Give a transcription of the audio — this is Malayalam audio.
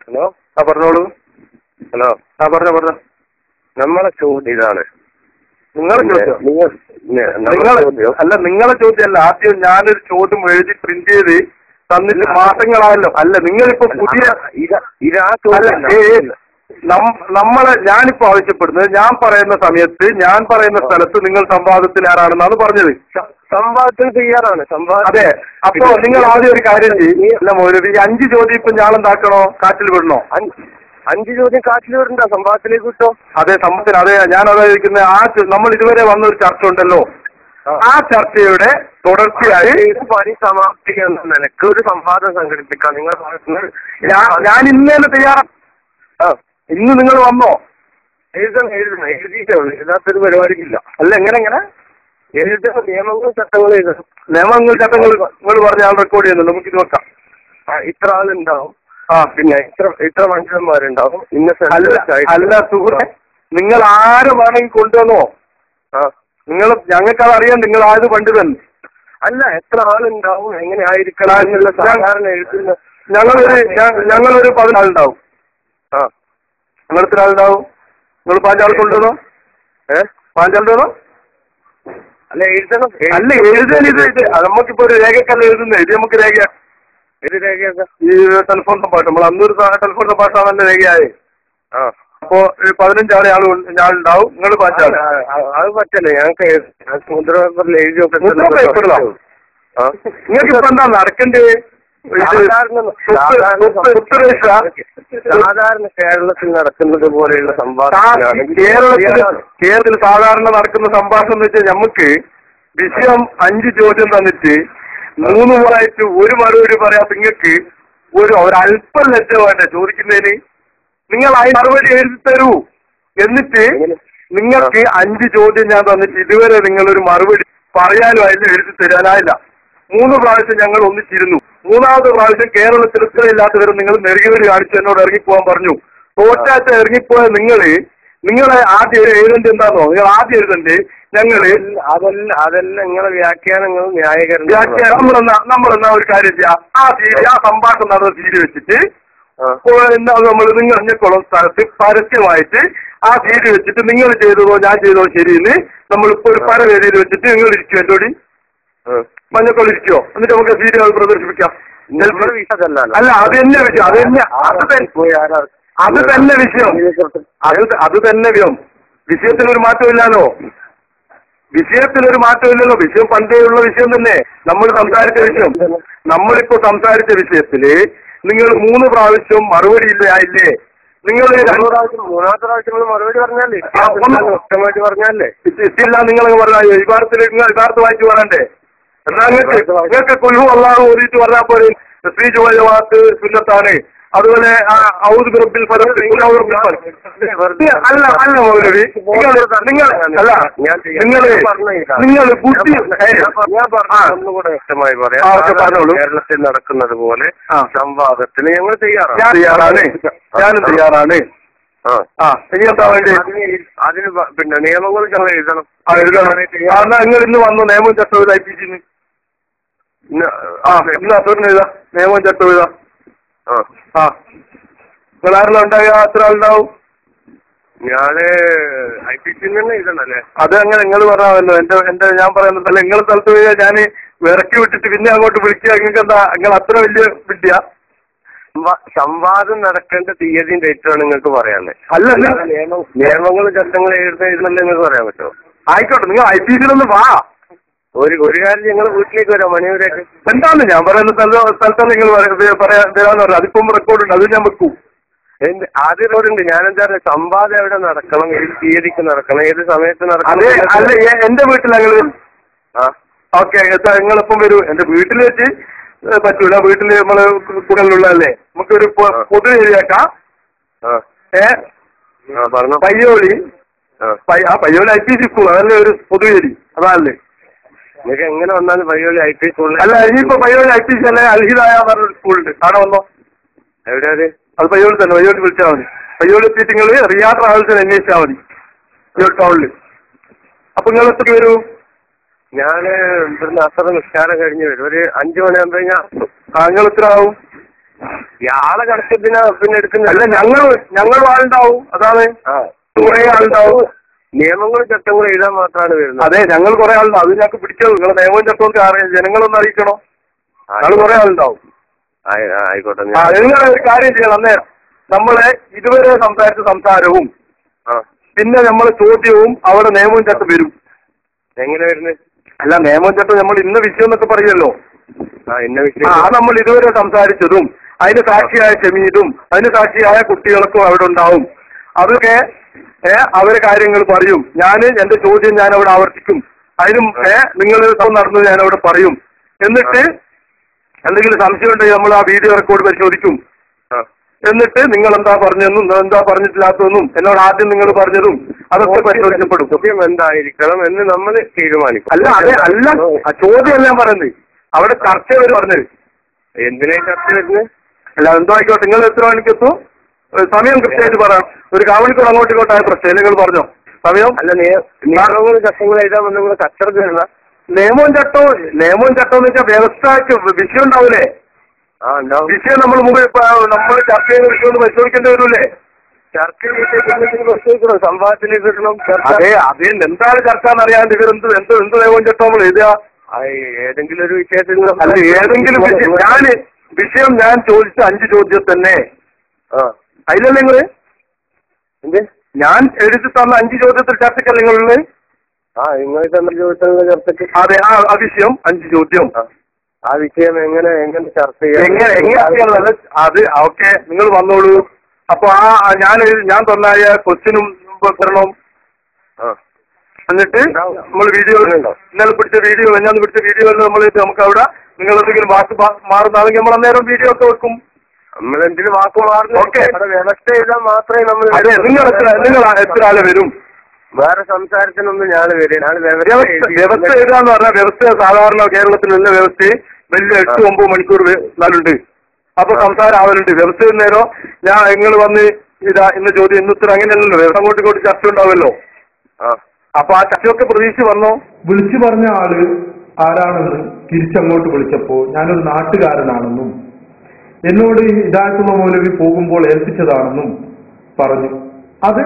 ഹലോ, പറഞ്ഞോളൂ. ഹലോ, പറഞ്ഞോ. നമ്മളെ ചോദ്യം ഇതാണ്. നിങ്ങളെ ചോദ്യം നിങ്ങളെ ചോദ്യമല്ല. ആദ്യം ഞാനൊരു ചോദ്യം എഴുതി പ്രിന്റ് ചെയ്ത് തന്നിട്ട് മാസങ്ങളായല്ലോ. അല്ല, നിങ്ങളിപ്പോ പുതിയ ഞാനിപ്പോ ആവശ്യപ്പെടുന്നത്, ഞാൻ പറയുന്ന സമയത്ത് ഞാൻ പറയുന്ന സ്ഥലത്ത് നിങ്ങൾ സംവാദത്തിൽ ആരാണെന്നാണ് പറഞ്ഞത്. സംവാദത്തിന് തയ്യാറാണ്. അതെ. അപ്പോ നിങ്ങൾ ആദ്യം ഒരു കാര്യം ചെയ്യും. അല്ല മൗലവി, 5 ചോദ്യം ഇപ്പൊ ഞാനെന്താക്കണോ, കാറ്റിൽ വിടണോ? 5 ചോദ്യം കാറ്റിൽ വിടണ്ട, സംവാദത്തിലേക്ക് വിട്ടോ. അതെ, സംഭവത്തിൽ. അതെ, ഞാൻ അതായിരിക്കുന്നത്. നമ്മൾ ഇതുവരെ വന്ന ഒരു ചർച്ച ഉണ്ടല്ലോ, ആ ചർച്ചയുടെ തുടർച്ചയായി പരിസമാപ്തിക്കാൻ നിനക്ക് ഒരു സംവാദം സംഘടിപ്പിക്കാം. നിങ്ങൾ ഞാൻ ഇന്നലെ തയ്യാറാ. ഇന്ന് നിങ്ങൾ വന്നോ? എഴുതിയിട്ടേ ഉള്ളൂ, എഴുതാത്തൊരു പരിപാടിക്കില്ല. അല്ല, എങ്ങനെ എഴുതുന്ന നിയമങ്ങളും ചട്ടങ്ങളും എഴുതണം. ചട്ടങ്ങൾ നിങ്ങൾ പറഞ്ഞ ആൾ റെക്കോർഡ് ചെയ്യുന്നു, നമുക്ക് ഇത് നോക്കാം. ഇത്ര ആളുണ്ടാവും, പിന്നെ ഇത്ര മനുഷ്യന്മാരുണ്ടാവും, അല്ല സുഹൃത്തെ, നിങ്ങൾ ആര് വേണമെങ്കിൽ കൊണ്ടുവന്നോ. ഞങ്ങൾക്കത് അറിയാം, നിങ്ങൾ ആയത് പണ്ഡിതൻ. അല്ല, എത്ര ആളുണ്ടാവും, എങ്ങനെ ആയിരിക്കണം എന്നുള്ള സാധാരണ എഴുതുന്ന. ഞങ്ങളൊരു 10 ആളുണ്ടാവും. നിങ്ങൾ എത്ര ആളുണ്ടാവും? നിങ്ങൾ 5 ആൾ കൊണ്ടുവന്നോ? 5 ആളുണ്ടോ? അല്ല, എഴുതണം. അല്ല, എഴുതാൻ ഇത് നമുക്കിപ്പോ ഒരു രേഖക്കല്ല എഴുതുന്നത്. ഇത് നമുക്ക് രേഖ. ഇത് രേഖയാക്കാം. ഈ ടെലിഫോൺ സംഭാഷണം, നമ്മൾ അന്നൊരു ടെലിഫോൺ സംഭാഷണം തന്നെ രേഖയായി. അപ്പോ 15 ആളുണ്ടാവും. നിങ്ങൾ 5 ആൾ. അത് പറ്റല്ലേ, ഞങ്ങൾക്ക് മുദ്ര പേപ്പറിൽ എഴുതി നിങ്ങൾക്ക് ഇപ്പൊ എന്താ നടക്കണ്ടേ? സാധാരണ കേരളത്തിൽ നടക്കുന്നത് പോലെയുള്ള സംഭാഷണം. കേരളത്തിൽ സാധാരണ നടക്കുന്ന സംഭാഷണം എന്ന് വെച്ചാൽ, നമുക്ക് വിഷയം 5 ചോദ്യം തന്നിട്ട് 3 മുറായിട്ട് ഒരു മറുപടി പറയാം. നിങ്ങൾക്ക് ഒരു അല്പം ലജ്ജ വേണ്ടേ ചോദിക്കുന്നതിന്? നിങ്ങൾ ആ മറുപടി എഴുതി തരൂ. എന്നിട്ട് നിങ്ങൾക്ക് 5 ചോദ്യം ഞാൻ തന്നിട്ട് ഇതുവരെ നിങ്ങളൊരു മറുപടി പറയാനും അതിൽ എഴുതി തരാനായില്ല. 3 പ്രാവശ്യം ഞങ്ങൾ ഒന്നിച്ചിരുന്നു. 3ാമത്തെ പ്രാവശ്യം കേരളത്തിൽ ഇത്രയില്ലാത്തവരും നിങ്ങൾ നെറുകേട് കാണിച്ച് എന്നോട് ഇറങ്ങിപ്പോകാൻ പറഞ്ഞു. തോറ്റാച്ച ഇറങ്ങിപ്പോയ നിങ്ങളെ ആദ്യം എഴുതേണ്ടത് എന്താണോ? നിങ്ങൾ ആദ്യം എഴുതണ്ടേ അതെല്ലാം നിങ്ങളെ വ്യാഖ്യാനങ്ങളും ന്യായീകരണം. നമ്മളെന്നാ ഒരു കാര്യം ചെയ്യാം. ആ സംഭാഷണം നടന്ന സീരി വെച്ചിട്ട് നിങ്ങൾ എന്നെക്കോളം സ്ഥലത്ത് പരസ്യമായിട്ട് ആ സീരി വെച്ചിട്ട് നിങ്ങൾ ചെയ്തതോ ഞാൻ ചെയ്തോ ശരിയെന്ന് നമ്മളിപ്പോ ഒരു പരവേദിയിൽ വെച്ചിട്ട് നിങ്ങൾ ഇരിക്കുമോ? എന്നോടി മഞ്ഞക്കോൾ ഇരിക്കുമോ? എന്നിട്ട് നമുക്ക് സീരിയൽ പ്രദർശിപ്പിക്കാം. അല്ല, അത് തന്നെ വിഷയം. അത് തന്നെ വിഷയം. അത് തന്നെ വിഷയത്തിനൊരു മാറ്റമില്ലല്ലോ. വിഷയം പണ്ടേയുള്ള വിഷയം തന്നെ. നമ്മൾ സംസാരിച്ച വിഷയം, നമ്മളിപ്പോ സംസാരിച്ച വിഷയത്തില് നിങ്ങൾ 3 പ്രാവശ്യം മറുപടി ആയില്ലേ? നിങ്ങൾ 3ാമത്തെ പ്രാവശ്യം മറുപടി പറഞ്ഞാലേ വ്യക്തമായിട്ട് പറഞ്ഞാലേ ഇല്ല. നിങ്ങൾ പറഞ്ഞാൽ യഥാർത്ഥ വായിച്ചു പറയണ്ടേ? എന്നാ നിങ്ങൾക്ക് കുൽഹു അല്ലാഹു ഓതിയിട്ട് പറഞ്ഞാൽ പോലെ സ്പീച്ച് വാക്ക് സുന്നത്താണ്. അതുപോലെ ഔദുബിറബിൽ അല്ല മൗലവി, നിങ്ങൾ ബുദ്ധി ഒന്നുകൂടെ വ്യക്തമായി പറയാം. കേരളത്തിൽ നടക്കുന്നത് പോലെ സംവാദത്തിന് ഞങ്ങൾ തയ്യാറാണ്. ഞാനും തയ്യാറാണ്. ഇനി എന്താ വേണ്ടി? അതിന് പിന്നെ നിയമങ്ങൾ ഞങ്ങൾ എഴുതണം. നിങ്ങൾ ഇന്ന് വന്നു നിയമവും ചട്ടവും IPC ഇന്ന് അസറിന് എഴുതാം. നിയമവും ചട്ടവും എഴുതാം. നിങ്ങൾ ആരെല്ലാം ഉണ്ടാവുക? എത്ര ആളുണ്ടാവും? ഞാന് IPC തന്നെ എഴുതണല്ലേ? അത് അങ്ങനെ നിങ്ങൾ പറഞ്ഞാമല്ലോ. എന്റെ ഞാൻ പറയുന്നതല്ല. നിങ്ങളുടെ സ്ഥലത്ത് പോയാൽ ഞാൻ ഇറക്കി വിട്ടിട്ട് പിന്നെ അങ്ങോട്ട് വിളിക്കുക. നിങ്ങൾക്ക് എന്താ നിങ്ങൾ അത്ര വലിയ വിദ്യ? സംവാദം നടക്കേണ്ട തീയതിയും ഡേറ്റാണ് നിങ്ങൾക്ക് പറയാനുള്ളത്. അല്ല, നിയമങ്ങളും ചട്ടങ്ങളും എഴുതുന്നല്ലേ നിങ്ങൾക്ക് പറയാൻ പറ്റുമോ? ആയിക്കോട്ടെ, നിങ്ങൾ IPC വാ. ഒരു കാര്യം ഞങ്ങൾ വീട്ടിലേക്ക് വരാം. മണിയൂരേക്ക് എന്താണ് ഞാൻ പറയുന്ന സ്ഥലത്താണ് നിങ്ങൾ തരാന്ന് പറഞ്ഞത്. അതിപ്പം റെക്കോർഡുണ്ട്, അത് ഞാൻ വെക്കൂ. ആദ്യം റോഡുണ്ട്. ഞാനെന്താ പറയുക, സംവാദം എവിടെ നടക്കണം, ഏത് തീയതിക്ക് നടക്കണം, ഏത് സമയത്ത് നടക്കണം? അല്ല, എന്റെ വീട്ടിൽ ഞങ്ങൾ ഓക്കെ നിങ്ങളിപ്പം വരൂ. എന്റെ വീട്ടിൽ വെച്ച് പറ്റൂല. വീട്ടില് നമ്മള് കുടലുള്ളതല്ലേ. നമുക്കൊരു പൊതു ഏരിയാക്കാം. പയ്യോളി IPC സ്കൂൾ, അതല്ലേ ഒരു പൊതു ഏരി. അതല്ലേ നിങ്ങൾക്ക് എങ്ങനെ വന്നാലും പയ്യോളി IPC സ്കൂളിൽ. അല്ല, ഇനിയിപ്പോ പയ്യോളി IPC അല്ലെ അൽഹിദായ പറഞ്ഞൊരു സ്കൂളുണ്ട്. അവിടെ വന്നോ? എവിടെയാണ് അത്? പയ്യോളി തന്നെ. പയ്യോളി വിളിച്ചാൽ മതി. പയ്യോളി എത്തിയിട്ട് നിങ്ങൾ റിയാദ് ട്രാവൽസിന് അന്വേഷിച്ചാൽ മതി, പയ്യോളി ടൗണില്. അപ്പൊ നിങ്ങൾ എത്ര വരൂ? ഞാൻ ഇവിടുന്ന് അസർ നിസ്കാരം കഴിഞ്ഞ് വരും. ഒരു 5 മണിയാകുമ്പോ നിങ്ങൾ എത്ര ആവും? ഇയാളെ കണക്കത്തിനാ പിന്നെ എടുക്കുന്ന അല്ല ഞങ്ങൾ ആളുണ്ടാവും, അതാണ് കുറെ ആളുണ്ടാവും. നിയമങ്ങളും ചട്ടങ്ങളും എഴുതാൻ മാത്രമാണ് വരുന്നത്. അതെ, ഞങ്ങൾ കുറെ ആളുണ്ടാവും, അത് ഞങ്ങൾക്ക് പിടിച്ചത്. നിങ്ങളെ നിയമവും ചട്ടമൊക്കെ അറിയാം, ജനങ്ങളൊന്നും അറിയിക്കണോ? ഞങ്ങൾ കുറെ ആളുണ്ടാവും. ആയിക്കോട്ടെ. നിങ്ങൾ ഒരു കാര്യം ചെയ്യണം. അന്നേരം നമ്മളെ ഇതുവരെ സംസാരിച്ച സംസാരവും പിന്നെ നമ്മളെ ചോദ്യവും അവിടെ നിയമവും ചട്ടം വരും. എങ്ങനെ വരുന്നത്? അല്ല, നിയമവും ചട്ടം നമ്മൾ ഇന്ന വിഷയം എന്നൊക്കെ പറയുമല്ലോ. ഇന്ന വിഷയം നമ്മൾ ഇതുവരെ സംസാരിച്ചതും അതിന് സാക്ഷിയായ ഷമീദും അതിന് സാക്ഷിയായ കുട്ടികൾക്കും അവിടെ ഉണ്ടാവും. അതൊക്കെ അവരെ കാര്യങ്ങൾ പറയും. എന്റെ ചോദ്യം ഞാൻ അവിടെ ആവർത്തിക്കും. അതിനും നിങ്ങൾ നടന്നത് ഞാൻ അവിടെ പറയും. എന്നിട്ട് എന്തെങ്കിലും സംശയം ഉണ്ടെങ്കിൽ നമ്മൾ ആ വീഡിയോ റെക്കോർഡ് പരിശോധിക്കും. എന്നിട്ട് നിങ്ങൾ എന്താ പറഞ്ഞെന്നും എന്താ പറഞ്ഞിട്ടില്ലാത്തതെന്നും എന്നോട് ആദ്യം നിങ്ങൾ പറഞ്ഞതും അതൊക്കെ പരിശോധിക്കപ്പെടും. ചോദ്യം എന്തായിരിക്കണം എന്ന് നമ്മൾ തീരുമാനിക്കും. അല്ല ചോദ്യം ഞാൻ പറയുന്നത് അവിടെ ചർച്ച വരെ പറഞ്ഞത്. എന്തിനാ ചർച്ച വരുന്നത്? അല്ല, എന്തോ ആയിക്കോട്ടെ. നിങ്ങൾ എത്ര മണിക്കെത്തും? സമയം കൃത്യമായിട്ട് പറയാം. ഒരു കാവണിക്കൂർ അങ്ങോട്ട് ഇങ്ങോട്ടായ പ്രശ്നം നിങ്ങൾ പറഞ്ഞോ സമയം. അല്ല, നിയമങ്ങളും ചട്ടങ്ങളും എഴുതാൻ വന്ന് നിങ്ങൾ കച്ചറക്ക് വരുന്ന നിയമവും ചട്ടവും എന്ന് വെച്ചാൽ വ്യവസ്ഥയ്ക്ക് വിഷയം ഉണ്ടാവൂലേ? വിഷയം നമ്മൾ നമ്മൾ ചർച്ച ചെയ്യുന്ന വിഷയം ഒന്ന് പരിശോധിക്കേണ്ടി വരൂലേ? ചർച്ച സംവാദത്തിലേക്ക് കിട്ടണം. അതെ, എന്താണ് ചർച്ച എന്നറിയാൻ ഇവരെന്ത് നിയമവും ചട്ടം നമ്മൾ എഴുതുക? ഏതെങ്കിലും ഒരു വിഷയത്തിൽ അല്ല, ഏതെങ്കിലും വിഷയം ഞാൻ ചോദിച്ച 5 ചോദ്യം തന്നെ അതിലല്ലേ നിങ്ങള് ഞാൻ എഴുതി തന്ന 5 ചോദ്യത്തിൽ ചർച്ചയ്ക്കല്ല നിങ്ങളുള്ളത്? നിങ്ങൾ തന്ന ചോദ്യത്തിലുള്ള ചർച്ചയ്ക്ക് അതെ, ആ വിഷയം 5 ചോദ്യം. ആ വിഷയം എങ്ങനെ ചർച്ച ചെയ്യാം? അത് ഓക്കെ, നിങ്ങൾ വന്നോളൂ. അപ്പൊ ഞാൻ തന്നായ ക്വസ്റ്റ്യനും ഉത്തരണവും എന്നിട്ട് നമ്മൾ വീഡിയോ ഇന്നലെ പിടിച്ച വീഡിയോ ഞാൻ പിടിച്ച വീഡിയോ നമുക്ക് അവിടെ നിങ്ങൾ എന്തെങ്കിലും വാക്ക് മാറുന്നതാണെങ്കിൽ നമ്മൾ അന്നേരം വീഡിയോ ഒക്കെ വെക്കും. നമ്മളെന്തിന് വാക്ക് മാറുന്നു? വ്യവസ്ഥ ചെയ്താൽ മാത്രമേ നമ്മൾ. നിങ്ങൾ എത്ര ആള് വരും? വേറെ സംസാരത്തിനൊന്നും ഞാൻ വരും. വ്യവസ്ഥ എഴുതാന്ന് പറഞ്ഞാൽ വ്യവസ്ഥ സാധാരണ കേരളത്തിലുള്ള വ്യവസ്ഥ വലിയ 8-9 മണിക്കൂർ നാലുണ്ട്. അപ്പൊ സംസാരം ആവലുണ്ട്. വ്യവസ്ഥ നേരം നിങ്ങൾ വന്ന് ഇന്ന് ചോദ്യം ഇന്നുത്തരം അങ്ങനെയല്ലല്ലോ. വ്യവസ്ഥ അങ്ങോട്ട് ചർച്ച ഉണ്ടാവുമല്ലോ. അപ്പൊ ആ ചർച്ചയൊക്കെ പ്രതീക്ഷിച്ച് വന്നോ? വിളിച്ചു പറഞ്ഞ ആള് ആരാണെന്ന് തിരിച്ചങ്ങോട്ട് വിളിച്ചപ്പോ ഞാനൊരു നാട്ടുകാരനാണെന്നും എന്നോട് ഹിദായത്തുള്ള മൗലവി പോകുമ്പോൾ ഏൽപ്പിച്ചതാണെന്നും പറഞ്ഞു. അത്